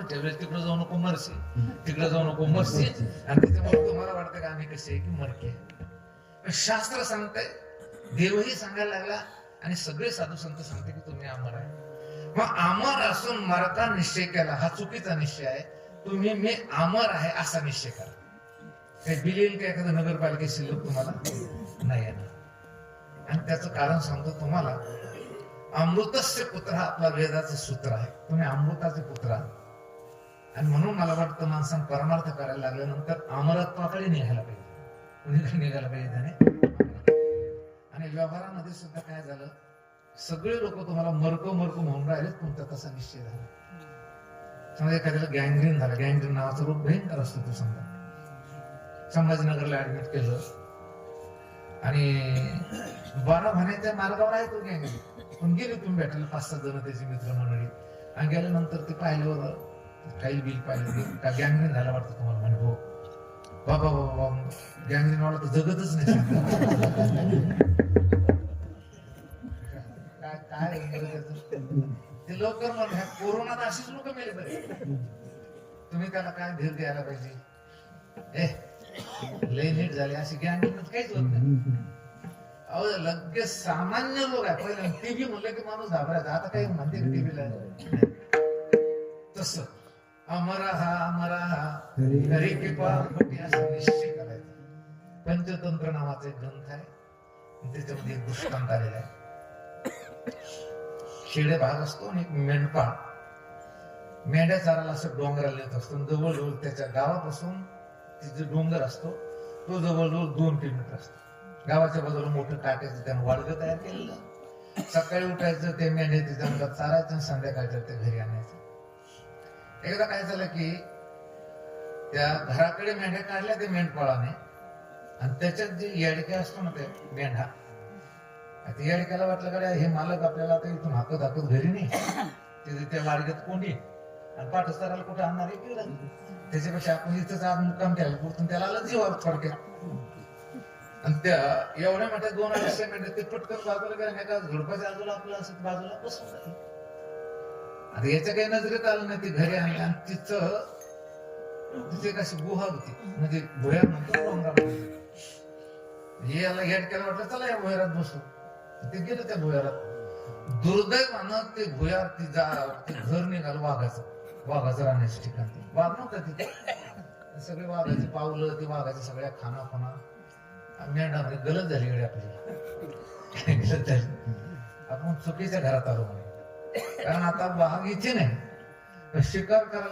पण ठेवले, तिकडे जाऊ नको मरशी, तिकडे जाऊ नको मरशी. आणि त्याच्यामुळे तुम्हाला वाटतं का आम्ही कसे की मरके. शास्त्र सांगतंय, देवही सांगायला लागला आणि सगळे साधू संत सांगते की तुम्ही अमर आहे. मग अमर असून मरता निश्चय केला हा चुकीचा निश्चय आहे. तुम्ही मी अमर आहे असा निश्चय करा. काही बिल येईल का एखादं नगरपालिका शिल्लक तुम्हाला नाही येणार. आणि त्याचं कारण सांगतो तुम्हाला. अमृतस्य पुत्र हा आपला वेदाचं सूत्र आहे. तुम्ही अमृताचे पुत्र आहात. आणि म्हणून मला वाटतं माणसानं परमार्थ करायला लागल्यानंतर अमरत्वाकडे निघायला पाहिजे. कुणीकडे निघायला पाहिजे त्याने. आणि व्यवहारामध्ये सुद्धा काय झालं, सगळे लोक तुम्हाला मरको म्हणून राहिले, तुमचा तसा निश्चय झाला. समजा एखाद्याला गँग्रीन झालं, गँग्रीन नावाचा रोग भयंकर असतो. तो समजा संभाजीनगरला ऍडमिट केलं आणि 12 महिन्याच्या मार्गावर आहे तो गँग्रीन. पण गेले तुम्ही भेटायला 5-6 जण त्याची मित्रमंडळी. आणि गेल्यानंतर ते पाहिल्यावर काही बिल पाहिलं का गँग्रीन झाला वाटतं तुम्हाला. म्हणे हो बाबा बाबा गँग्रीन वाला तर जगतच नाही. काय ते लवकर म्हणून कोरोनात अशीच लोक मेले बरे. तुम्ही त्याला काय धीर द्यायला पाहिजे. लय नीट झाले अशी गँग्रीन काहीच होत नाही. अहो लगेच सामान्य लोक आहे. पहिले टीबी म्हणलं की माणूस घाबरायचा. आता काही म्हणते टीबीला तस अमरा हरी कृपा असं निश्चय करायचा. पंचतंत्र नावाचा एक ग्रंथ आहे, त्याच्यामध्ये एक दृष्टांत आलेला आहे. शेडे भाग असतो आणि एक मेंढपाळ मेंढ्या चाराला असं डोंगराला येत असतो. जवळजवळ त्याच्या गावापासून तिथे डोंगर असतो तो जवळजवळ 2 किलोमीटर असतो. गावाच्या बाजूला मोठं टाकायचं त्यानं वाडगं तयार केलेलं. सकाळी उठायचं ते मेंढ्या तिच्या अंगात चारायचं आणि संध्याकाळच्या ते घरी आणायचं. एकदा काय झालं की त्या घराकडे मेंढ्या काढल्या ते मेंढपाळाने आणि त्याच्यात जे येडके असतो ना ते मेंढा, ते येडक्याला वाटलं का हे मालक आपल्याला आता इथून हाकत घरी नाही, तिथे त्या वाडग्यात कोंडी आणि पाठस्थानाला कुठे आणणार आहे. त्याच्यापेक्षा आपण इथंच आज मुक्काम केला कुठून त्याला आलं जीवावर थोडक्यात. आणि त्या एवढ्या मोठ्या 2 अडीचशे मिनिटं ते पटकन बाजूला गेल्या एका झुडपाच्या बाजूला आपलं असं बाजूला बसवलं. आता याच्या काही नजरेत आलं नाही. ती घरी आणली आणि तिथे कशी गुहा होती, म्हणजे भुयार म्हणतो डोंगरामध्ये. याला हेड केलं वाटलं चला या भुयारात बसू. ते गेलं त्या भुयारात. दुर्दैवानं ते भुयार ते घर निघालं वाघाचं राहण्याचं ठिकाण. वाघ नव्हता तिथे. सगळे वाघाची पावलं, ते वाघाच्या सगळ्या खाना मेंढामध्ये गलत झाली गडी आपली. गलत झाली. आपण चुकीच्या घरात आलो म्हणे. कारण आता वाघ इथे नाही, शिकार करायला